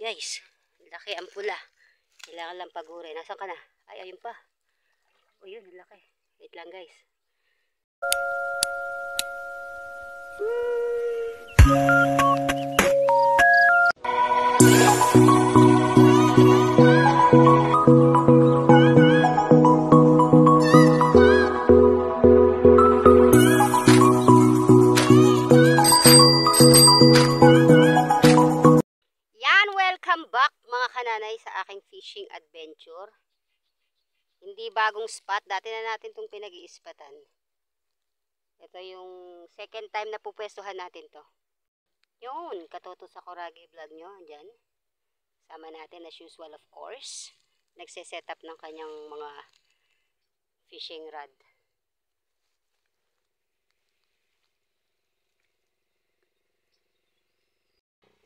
guys. Laki ang pula. Kailangan lang pagurin. Nasaan ka na? Ay, ayun pa. O yun, laki. Wait lang guys. Welcome back mga kananay sa aking fishing adventure. Hindi bagong spot. Dati na natin itong pinag-iispatan. Ito yung second time na pupwestuhan natin to. Yun, Katoto Sakuragi vlog nyo. Andyan. Sama natin as usual of course. Nagsiset up ng kanyang mga fishing rod.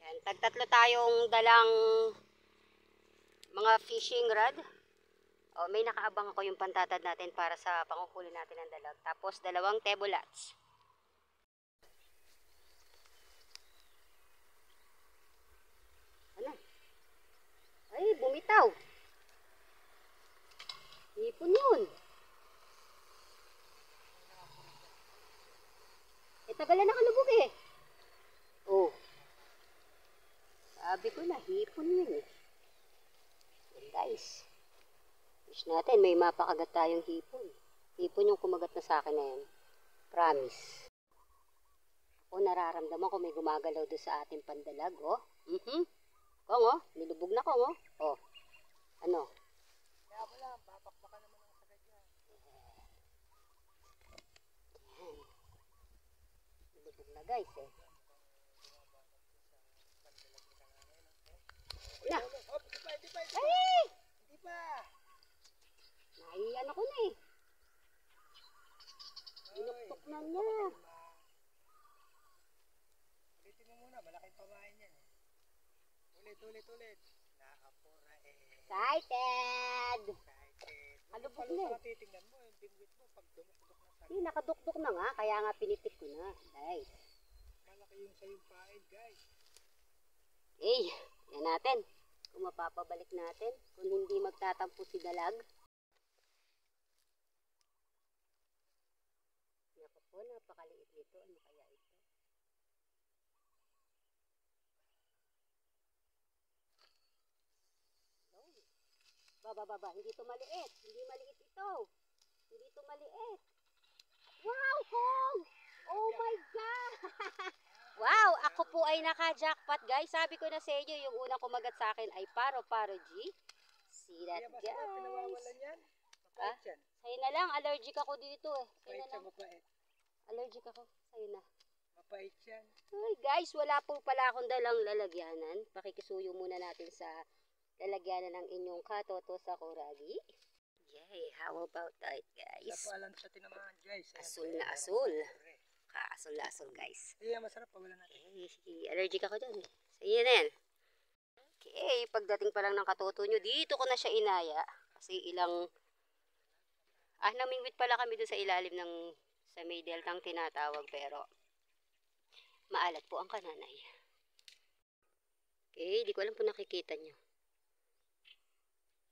Yan, tagtatlo tayong dalang mga fishing rod. O, may nakaabang ako yung pantatad natin para sa panguhuli natin ng dalag. Tapos, 2 tebolats. Ano? Ay, bumitaw. Ipon yun. Tagal na nakalubog eh. Oh. Sabi ko na, hipon yun eh. Yan guys. Wish natin may mapakagat tayong hipon. Hipon yung kumagat na sa akin na yan. Promise. Ako nararamdaman ko may gumagalaw doon sa ating pandalag, oh. Kong, oh. Nilubog na kong, oh. Oh. Ano? Kaya ko lang, papakbaka naman ang sagad yan. Yan. Nilubog na guys, eh. Na. Oh, hindi pa. Ay! Hindi pa. Naiyan ako na eh. Inuktok na niya. Ulitin mo muna, malaking pamain yan eh. Ulit. Nakapura eh. Excited! Kalubog na eh. Titingnan mo, yung bingwit mo, pag dumukdok na sa... Hindi, nakadukdok na nga. Kaya nga pinitik ko na. Guys. Malaki yung sa yung pain, guys. Eh, yan natin. Kung mapapabalik natin. Kung hindi magtatampo si dalag. Naku po, napakaliit nito. Ano kaya ito? Baba. Hindi ito maliit. Hindi maliit ito. Hindi ito maliit. Wow, Kong! Oh my God! Wow, ako po ay naka-jackpot, guys. Sabi ko na sa inyo, yung unang kumagat sa akin ay paro-paro G. See that, guys? Pinawawalan yan. Mapait yan. Sa'yo na lang, allergic ako dito eh. Sa'yo na lang. Mapait. Allergic ako. Sa'yo na. Mapait yan. Ay, guys, wala po pala akong dalang lalagyanan. Pakikisuyo muna natin sa lalagyanan ng inyong Katoto Sakuragi. Yay, how about that, guys? Sa paalam sa tinamaan, guys. Asul na asul. Kaasul-asul, guys. Iya, masarap pa wala natin. Allergic ako dyan eh. Sa'yo na yan. Okay, pagdating pa lang ng katoto nyo, dito ko na siya inaya. Kasi namingwit pala kami doon sa ilalim ng sa may deltang tinatawag, pero maalat po ang kananay. Okay, di ko alam po nakikita nyo.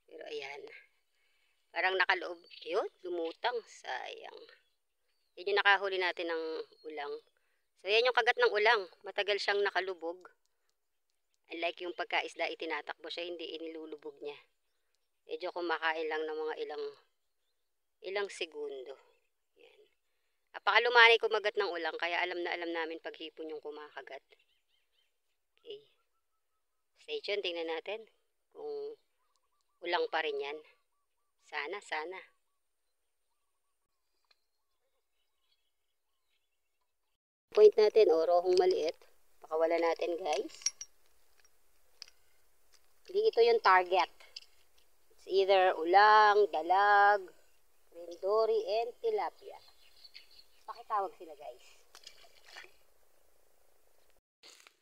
Pero ayan. Parang nakaloob. Yun, lumutang. Sayang. Yan yung nakahuli natin ng ulang. So, yan yung kagat ng ulang. Matagal siyang nakalubog. Unlike yung pagkaisda, itinatakbo siya, hindi inilulubog niya. Medyo kumakain lang ng mga ilang segundo. Yan. Apakalumanay kumagat ng ulang, kaya alam na alam namin paghipon yung kumakagat. Okay. Stay tuned, tingnan natin kung ulang pa rin yan. Sana. Point natin, rohong maliit. Pakawala natin, guys. Hindi ito yung target. It's either ulang, dalag, rindori, and tilapia. Pakitawag sila, guys.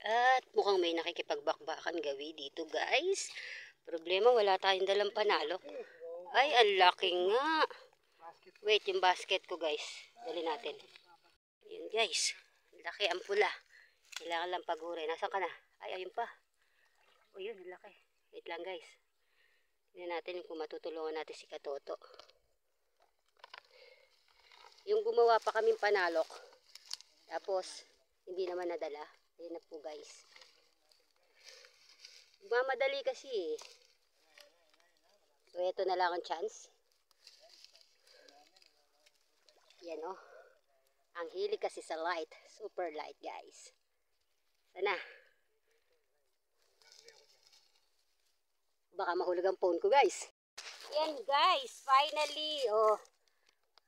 At mukhang may nakikipagbakbakan gawi dito, guys. Problema, wala tayong dalang panalo. Ay, ang laki nga. Wait, yung basket ko, guys. Dali natin. Ayun, guys. Laki ang pula. Kailangan lang pagurin. Nasaan ka na? Ay, ayun pa. O yun, Ayun, laki. Wait lang guys. Tingnan natin kung matutulungan natin si Katoto. Yung gumawa pa kaming panalok. Tapos, hindi naman nadala. Ayun na po guys. Mamadali kasi eh. So, ito na lang ang chance. Yan oh. Ang hilig kasi sa light. Super light guys. Sana. Baka mahulog ang phone ko guys. Yan guys. Finally. Oh.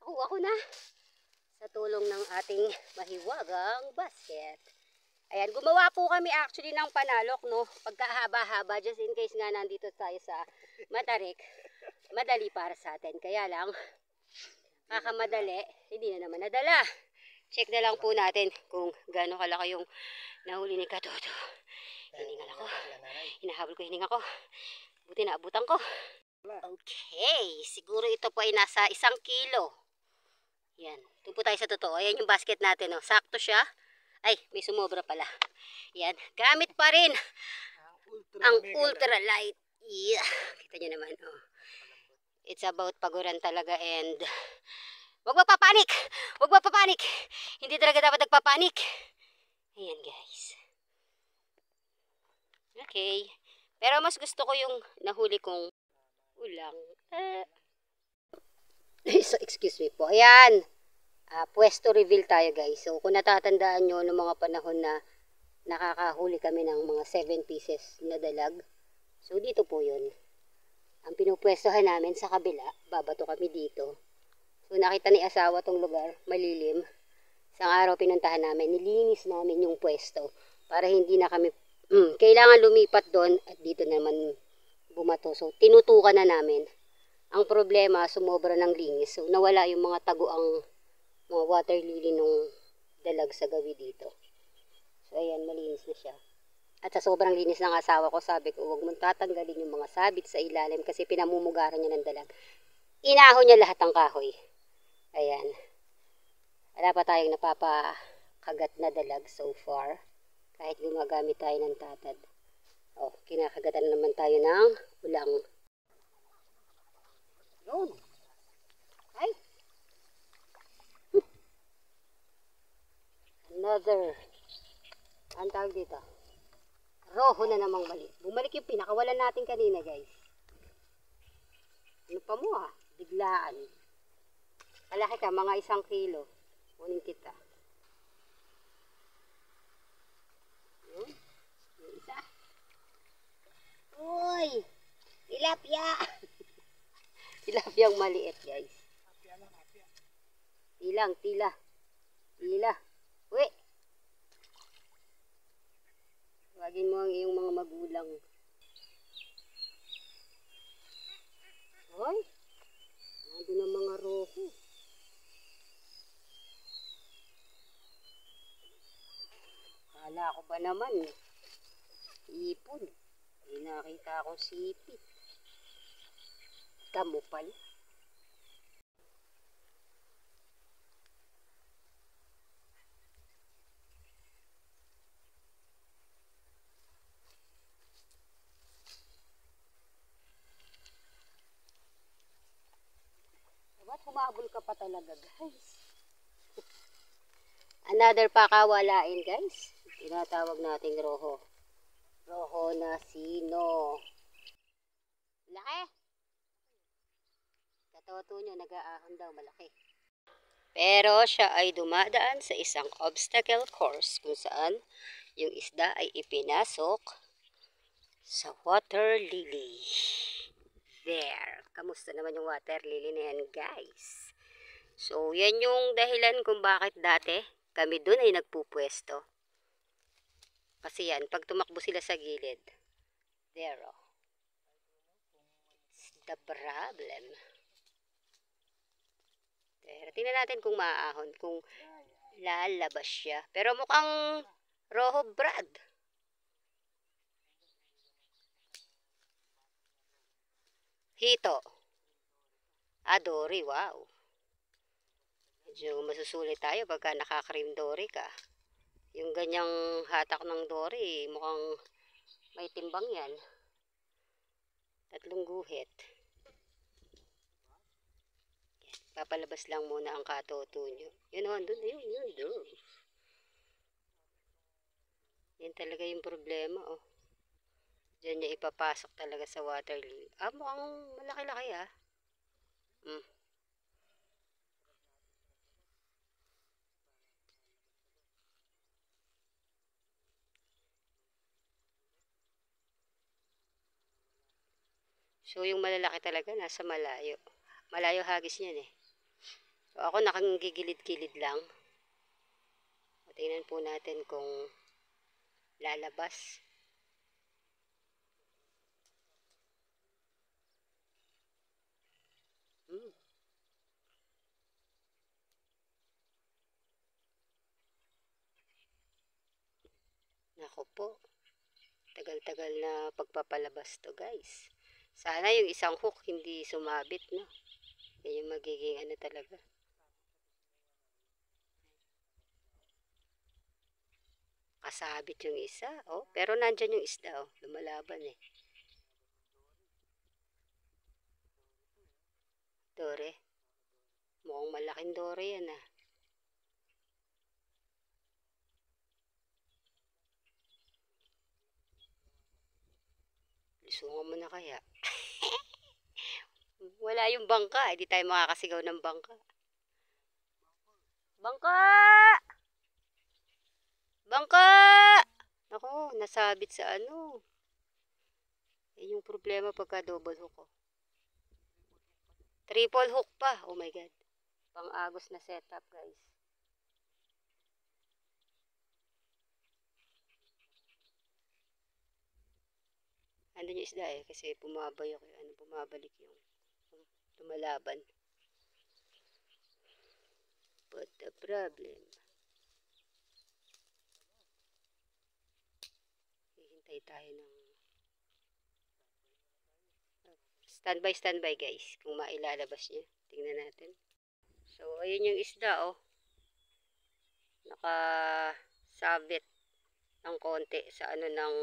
Ako na. Sa tulong ng ating mahiwagang basket. Ayan, gumawa po kami actually ng panalok, no? Pagkahaba-haba, just in case nga nandito tayo sa Matarik, madali para sa atin. Kaya lang, kakamadali, hindi na naman nadala. Check na lang po natin kung gaano kalaki yung nahuli ni Katoto. Hiningal ako. Hinahabol ko hininga ko. Buti naabutan ko. Okay, siguro ito po ay nasa 1 kilo. Yan, ito po tayo sa totoo. Ayan yung basket natin, no? Sakto siya. Ay, may sumobra pala. Yan. Gamit pa rin ang ultralight. Yeah. Kita nyo naman. Oh. It's about paguran talaga and wag magpapanik! Wag magpapanik! Hindi talaga dapat nagpapanik. Ayan guys. Okay. Pero mas gusto ko yung nahuli kong ulang. So, excuse me po. Ayan. Pwesto reveal tayo guys. So kung natatandaan nyo noong mga panahon na nakakahuli kami ng mga 7 pieces na dalag. So dito po yun. Ang pinupwestohan namin sa kabila, babato kami dito. So nakita ni asawa tong lugar, malilim. Isang araw pinuntahan namin, nilinis namin yung pwesto para hindi na kami kailangan lumipat doon at dito naman bumato. So tinutukan na namin. Ang problema, sumobra ng linis. So nawala yung mga taguang mga water lily nung dalag sa gawi dito. So ayan, malinis na siya. At sa sobrang linis ng asawa ko, sabi ko, huwag mong tatanggalin yung mga sabit sa ilalim kasi pinamumugaran niya ng dalag. Inahon niya lahat ng kahoy. Ayan. Wala pa tayong napapakagat na dalag so far. Kahit gumagamit tayo ng tatad. Oh, kinakagatan naman tayo ng ulang. Yun. Ay. Another. Ang tawag dito. Roho na namang mali. Bumalik yung pinakawalan natin kanina guys. Ano pa mo Biglaan. Kalaki ka, mga 1 kilo. Kunin kita. Yun. Yung isa. Uy! Tilapia! Tilapia ang maliit guys. Tilang, tila. Tila. Uy! Tawagin mo ang iyong mga magulang. Hoy! Nandun ang mga roho. Kala ko ba naman, ipon. Hindi nakita akong sipit. Tamo pala. Ba't humabol ka pa talaga guys? Another pakawalain guys. Tinatawag nating roho. Roho na sino? Laki! Katoto nyo, nag-aahon daw malaki. Pero siya ay dumadaan sa isang obstacle course kung saan yung isda ay ipinasok sa water lily. There. Kamusta naman yung water lily na yan guys? So yan yung dahilan kung bakit dati kami dun ay nagpupwesto. Kasi yan, pag tumakbo sila sa gilid, there oh. It's the problem. Pero tingnan natin kung maaahon, kung lalabas siya. Pero mukhang roho brad. Hito. Dory, wow. Medyo masusulit tayo pagka nakakrim dory ka. Yung ganyang hatak ng dory, mukhang may timbang yan. 3 guhit. Papalabas lang muna ang katoto nyo. Yun o, doon, yun, doon. Yan talaga yung problema, oh. Diyan niya ipapasok talaga sa water lily. Mukhang malaki-laki, ah. So, yung malalaki talaga, nasa malayo. Malayo hagis niyan, eh. So, ako nakangigilid-gilid lang. Tingnan po natin kung lalabas. Nako po. Tagal-tagal na pagpapalabas to, guys. Sana yung isang hook hindi sumabit, no? Yan yung magiging ano talaga. Kasabit yung isa, oh. Pero nandyan yung isda, oh. Lumalaban, eh. Dore. Mukhang malaking dore yan, ah. Lusungan mo na kaya. Wala yung bangka, hindi tayo makakasigaw ng bangka. Bangka! Bangka! Ako, nasabit sa ano. Yan yung problema pagka double hook ko. Triple hook pa. Oh my God. Pang-agos na setup, guys. Andun yung isda, eh. Kasi bumabalik yung lumalaban. But the problem, hihintay tayo ng standby guys, kung mailalabas niya. Tingnan natin. So, ayun yung isda, oh. Nakasabit ng konti sa ano ng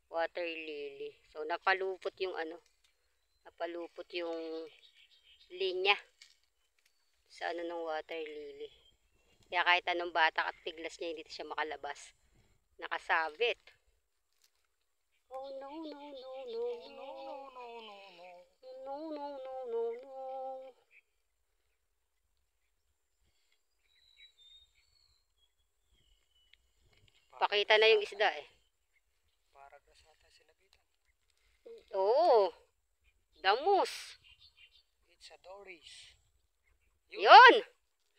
water lily. So, napalupot yung linya sa ano ng water lily. Kaya kahit anong batak at piglas niya, hindi siya makalabas. Nakasabit. Oh no, no, no, no, no. No, no, no, no, no. Pakita na yung isda, eh. Para gasata sinabitan. Oo. Damos. It's a Doris. Yun!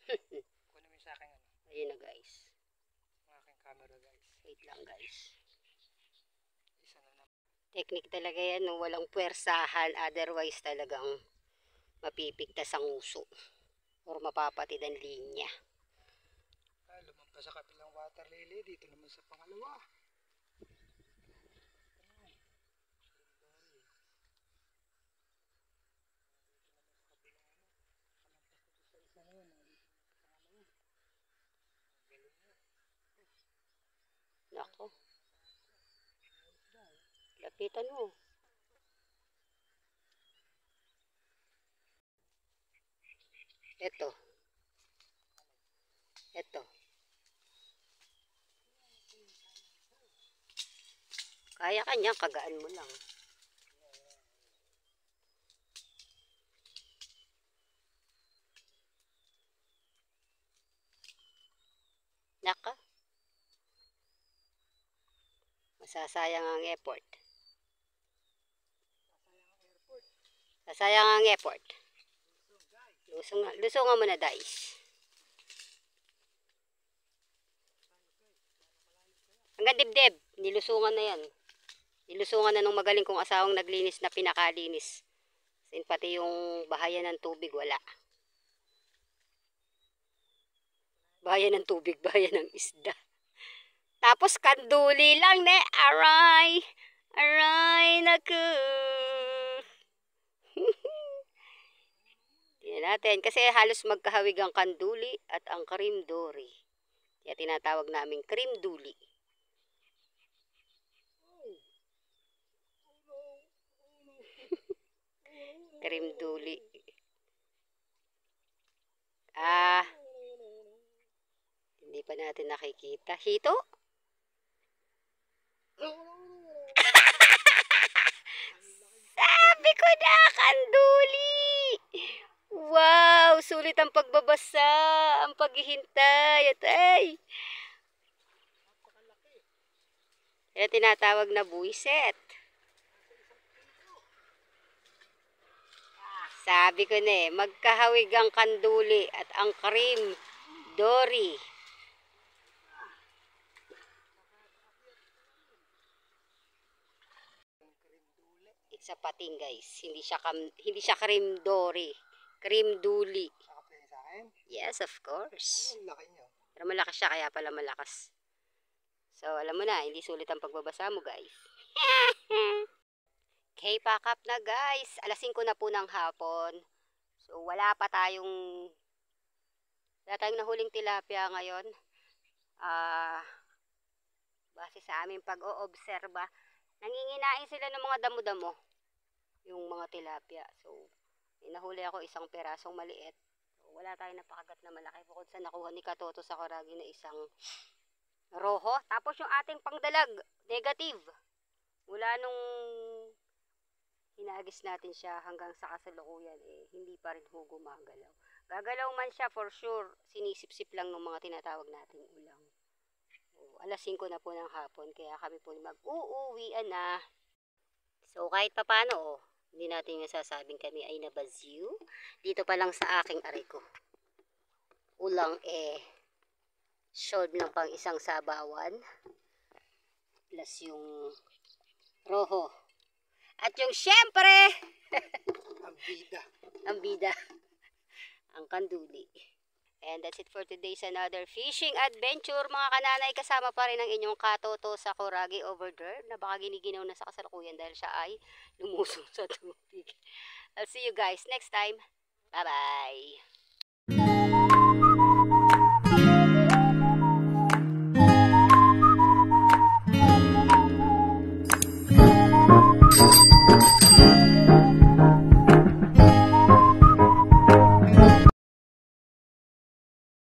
Kunin mo sa akin ano. Ayun na, guys. Ang aking camera, guys. Wait lang, guys. Isa na naman. Technique talaga yan, no? Walang puwersahan. Otherwise talagang mapipigtas ang uso. Or mapapatid ang linya. Lumampas sa kabilang water lily. Dito naman sa pangalawa. Nako. Lapitan mo. Ito. Kaya kanya, kagaan mo lang. Naka. Masasayang ang effort. Sasayang ang effort. Lusungan mo na, guys. Hanggang dibdib. Nilusungan na yan. Nilusungan na nung magaling kong asawang naglinis na pinakalinis. Pati yung bahayan ng tubig, wala. Bahayan ng tubig, bahayan ng isda. Tapos kanduli lang, ne? Aray! Aray, naku! Tingnan natin. Kasi halos magkahawig ang kanduli at ang cream dory. Kaya tinatawag naming cream duli. Cream duli. Ah, hindi pa natin nakikita. Hito? Sabi ko na, kanduli! Wow, sulit ang pagbabasa, ang paghihintay, atay. Yan tinatawag na buwiset. Sabi ko na magkahawig ang kanduli at ang cream dory. It's a pating guys, hindi siya cream dory, cream duli. Nakaplay sa akin? Yes, of course. Ang laki niyo. Pero malaki siya, kaya pala malakas. So, alam mo na, hindi sulit ang pagbabasa mo, guys. Okay, pack up na, guys. Alas 5 na po ng hapon. So, wala tayong nahuling tilapia ngayon. Base sa aming pag-oobserba, nanginginain sila ng mga damo-damo. Yung mga tilapia. So, nahuli ako isang perasong maliit. Wala tayong napakagat na malaki bukod sa nakuha ni Katoto sa Coraggy na isang roho. Tapos yung ating pangdalag, negative. Mula nung hinagis natin siya hanggang sa kasalukuyan, hindi pa rin gumagalaw. Gagalaw man siya for sure, sinisip-sip lang ng mga tinatawag nating ulang. Alas 5 na po ng hapon, kaya kami po mag-uuwian na. So kahit papano, hindi natin masasabing kami ay nabaziw. Dito pa lang sa aking aray ko. Ulang showed ng pang isang sabawan. Plus yung roho. At yung syempre, Ang bida. ang bida, ang kanduli. And that's it for today's another fishing adventure. Mga kananay, kasama pa rin ang inyong Katoto sa Coraggy over there na baka giniginaw na sa kasalukuyan dahil siya ay lumusong sa tubig. I'll see you guys next time. Bye-bye!